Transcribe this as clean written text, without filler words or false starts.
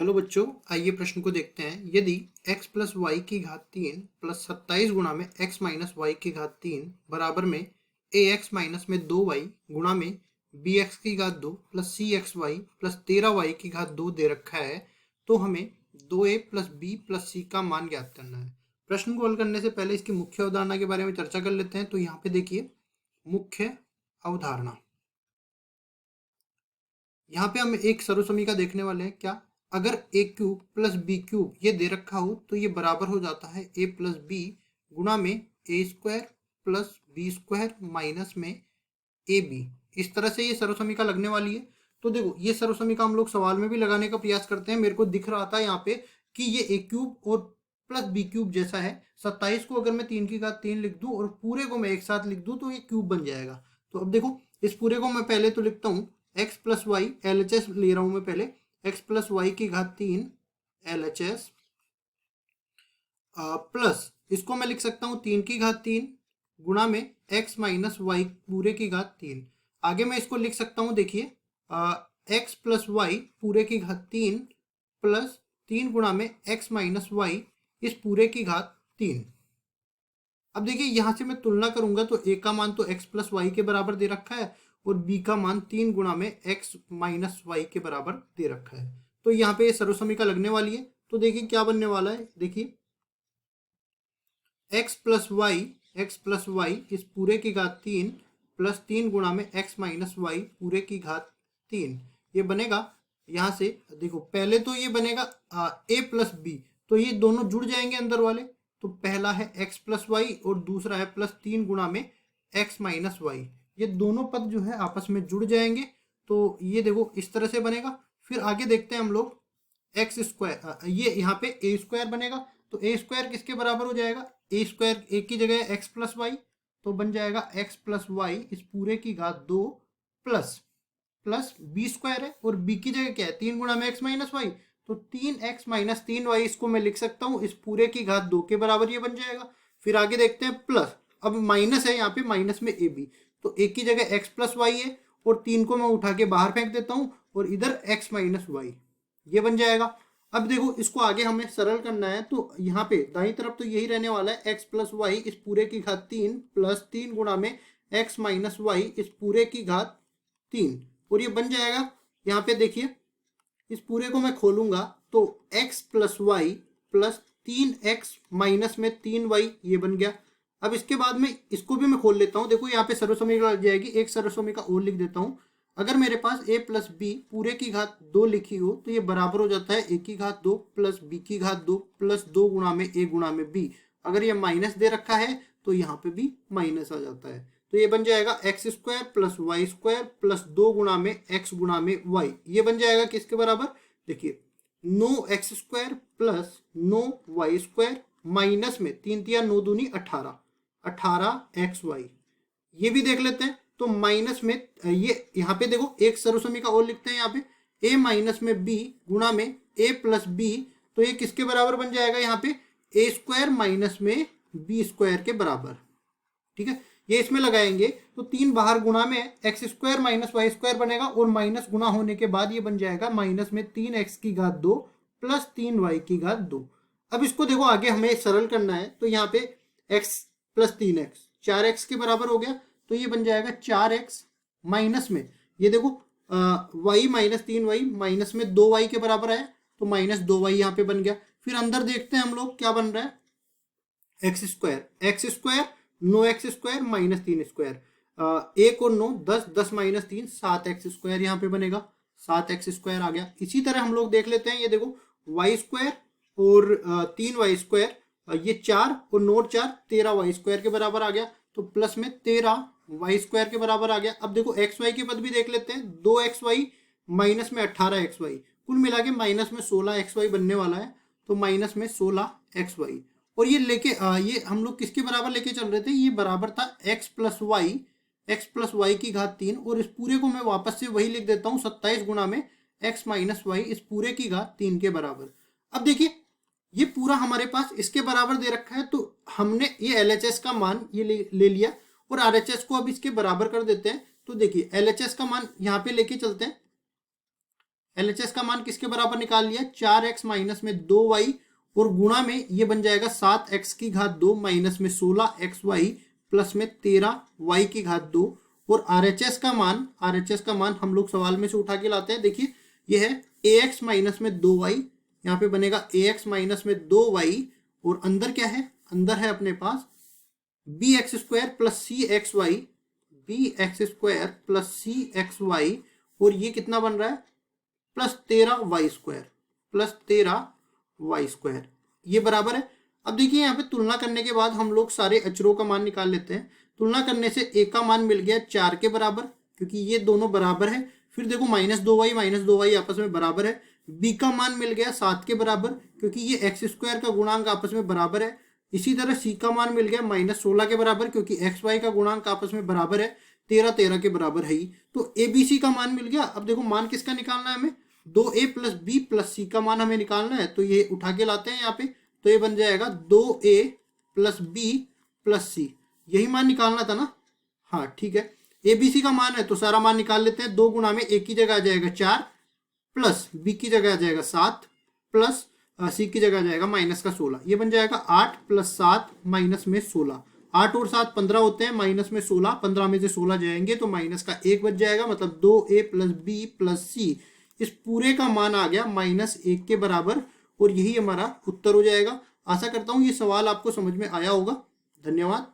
Hello बच्चों, आइए प्रश्न को देखते हैं। यदि x प्लस वाई की घात 3 प्लस 27 गुणा में x माइनस वाई की घात 3 बराबर में ax माइनस में 2y गुणा में bx की घात 2 प्लस cxy प्लस 13y की घात 2 दे रखा है, तो हमें 2a plus b plus c का मान ज्ञात करना है। प्रश्न को हल करने से पहले इसकी मुख्य अवधारणा के बारे में चर्चा कर लेते हैं। तो यहाँ पे देखिए, मुख्य अवधारणा, यहाँ पे हम एक सर्वसमीका देखने वाले हैं। क्या? अगर ए क्यूब प्लस बी क्यूब ये दे रखा हो तो ये बराबर हो जाता है ए प्लस बी गुणा में A square plus B square minus में ए बी। इस तरह से ये सर्वसमीका लगने वाली है। तो देखो, ये सर्वसमीका हम लोग सवाल में भी लगाने का प्रयास करते हैं। मेरे को दिख रहा था यहाँ पे कि ये ए क्यूब और प्लस बी क्यूब जैसा है। 27 को अगर मैं 3 की घात 3 लिख दूं और पूरे को मैं एक साथ लिख दूं तो ये क्यूब बन जाएगा। तो अब देखो, इस पूरे को मैं पहले तो लिखता हूँ x plus y, L H S ले रहा हूँ मैं पहले, एक्स प्लस वाई की घात 3 एल एच एस प्लस इसको मैं लिख सकता हूँ 3 की घात 3 गुणा में एक्स माइनस वाई पूरे की घात 3। आगे मैं इसको लिख सकता हूँ, देखिए, एक्स प्लस वाई पूरे की घात 3 प्लस 3 गुणा में एक्स माइनस वाई इस पूरे की घात 3। अब देखिए, यहां से मैं तुलना करूंगा तो ए का मान तो एक्स प्लस वाई के बराबर दे रखा है और बी का मान 3 गुणा में एक्स माइनस वाई के बराबर दे रखा है। तो यहाँ पे ये सर्वसमीका लगने वाली है। तो देखिए क्या बनने वाला है, देखिए, एक्स प्लस वाई इस पूरे की घात 3 प्लस 3 गुणा में एक्स माइनस वाई पूरे की घात 3। ये बनेगा, यहाँ से देखो, पहले तो ये बनेगा ए प्लस बी, तो ये दोनों जुड़ जाएंगे अंदर वाले। तो पहला है एक्स प्लस वाई और दूसरा है प्लस 3 गुणा में एक्स माइनस वाई। ये दोनों पद जो है आपस में जुड़ जाएंगे। तो ये देखो इस तरह से बनेगा। फिर आगे देखते हैं हम लोग, एक्स स्क्वायर, ये यहाँ पे ए स्क्वायर बनेगा। तो ए स्क्वायर किसके बराबर हो जाएगा? ए स्क्वायर एक की जगह एक्स प्लस वाई, तो बन जाएगा एक्स प्लस वाई इस पूरे की घात 2 प्लस प्लस बी स्क्वायर है और बी की जगह क्या है? 3 गुणा में एक्स माइनस वाई, तो 3x माइनस 3y इसको मैं लिख सकता हूँ इस पूरे की घात 2 के बराबर, ये बन जाएगा। फिर आगे देखते हैं प्लस, अब माइनस है यहाँ पे, माइनस में ए बी, तो एक की जगह x प्लस वाई है और 3 को मैं उठा के बाहर फेंक देता हूँ और इधर x माइनस वाई, ये बन जाएगा। अब देखो, इसको आगे हमें सरल करना है तो यहाँ पे दाईं तरफ तो यही रहने वाला है, x प्लस वाई इस पूरे की घात 3 प्लस 3 गुणा में x माइनस वाई इस पूरे की घात 3, और ये बन जाएगा। यहाँ पे देखिए, इस पूरे को मैं खोलूंगा तो x plus y plus 3x minus में 3y, ये बन गया। अब इसके बाद में इसको भी मैं खोल लेता हूँ। देखो यहाँ पे सर्वसमीकरण लग जाएगी। एक सर्वसमीकरण और लिख देता हूँ। अगर मेरे पास a प्लस बी पूरे की घात 2 लिखी हो तो ये बराबर हो जाता है a की घात 2 प्लस b की घात 2 प्लस 2 गुणा में a गुणा में b। अगर ये माइनस दे रखा है तो यहाँ पे भी माइनस आ जाता है। तो ये बन जाएगा x square plus y square plus 2 गुणा में एक्स गुणा में वाई। ये बन जाएगा किसके बराबर? देखिए, 9x square plus 9y square minus में 3 तिया 9 दूनी 18, 18xy। ये भी देख लेते हैं। तो माइनस में ये यहाँ पे देखो, एक सर्वसमीका और लिखते हैं यहाँ पे, a माइनस में b गुणा में a प्लस बी, तो ये किसके बराबर बन जाएगा? यहाँ पे a स्क्वायर माइनस में b स्क्वायर के बराबर। ठीक है, ये इसमें लगाएंगे तो 3 बाहर गुणा में x square minus y square बनेगा और माइनस गुणा होने के बाद ये बन जाएगा माइनस में 3x की घात 2 प्लस 3y की घात 2। अब इसको देखो, आगे हमें सरल करना है तो यहाँ पे x प्लस 3x 4x के बराबर हो गया। तो ये बन जाएगा 4x माइनस में, ये देखो, y माइनस 3y माइनस में 2y के बराबर है, तो माइनस 2y यहाँ पे बन गया। फिर अंदर देखते हैं हम लोग क्या बन रहा है, x square 9x square minus 3 square, एक और 9 10, 10 माइनस 3 7x स्क्वायर यहाँ पे बनेगा, 7x स्क्वायर आ गया। इसी तरह हम लोग देख लेते हैं, ये देखो वाई स्क्वायर और 3y स्क्वायर, ये 4 और नोट 4 13y स्क्वायर के बराबर आ गया, तो प्लस में 13y स्क्वायर के बराबर आ गया। अब देखो एक्स वाई के पद भी देख लेते हैं, 2xy माइनस में 18xy, कुल मिला के माइनस में 16xy बनने वाला है, तो माइनस में 16xy। और ये लेके ये हम लोग किसके बराबर लेके चल रहे थे? ये बराबर था x प्लस वाई की घात 3, और इस पूरे को मैं वापस से वही लिख देता हूँ 27 गुणा में x माइनस वाई इस पूरे की घात 3 के बराबर। अब देखिए, ये पूरा हमारे पास इसके बराबर दे रखा है, तो हमने ये LHS का मान ये ले लिया और RHS को अब इसके बराबर कर देते हैं। तो देखिए, LHS का मान यहाँ पे लेके चलते हैं, LHS का मान किसके बराबर निकाल लिया, 4x माइनस में 2y और गुणा में ये बन जाएगा 7x की घात 2 माइनस में 16xy प्लस में 13y की घात 2। और RHS का मान हम लोग सवाल में से उठा के लाते हैं। देखिए ये है ax माइनस में 2y, यहाँ पे बनेगा ax माइनस में 2y और अंदर क्या है, अंदर है अपने पास bx स्क्वायर प्लस सी एक्स वाई और ये कितना बन रहा है प्लस 13y स्क्वायर ये बराबर है। अब देखिए यहाँ पे तुलना करने के बाद हम लोग सारे अचरों का मान निकाल लेते हैं। तुलना करने से a का मान मिल गया 4 के बराबर क्योंकि ये दोनों बराबर है। फिर देखो -2y आपस में बराबर है। b का मान मिल गया 7 के बराबर क्योंकि ये एक्स स्क्वायर का गुणांक आपस में बराबर है। इसी तरह c का मान मिल गया -16 के बराबर क्योंकि एक्स वाई का गुणांक आपस में बराबर है, 13 के बराबर है ही। तो ABC का मान मिल गया। अब देखो मान किसका निकालना है हमें, 2a प्लस बी प्लस सी का मान हमें निकालना है। तो ये उठा के लाते हैं यहाँ पे, तो ये बन जाएगा 2a प्लस बी प्लस सी, यही मान निकालना था ना। हाँ ठीक है, ABC का मान है तो सारा मान निकाल लेते हैं। 2 गुणा में a की जगह आ जाएगा 4 प्लस b की जगह आ जाएगा 7 प्लस सी की जगह आ जाएगा माइनस का 16। ये बन जाएगा 8 प्लस 7 माइनस में 16। 8 और 7 15 होते हैं, माइनस में 16, 15 में से 16 जाएंगे तो माइनस का 1 बच जाएगा। मतलब 2a प्लस बी प्लस सी इस पूरे का मान आ गया -1 के बराबर और यही हमारा उत्तर हो जाएगा। आशा करता हूँ ये सवाल आपको समझ में आया होगा। धन्यवाद।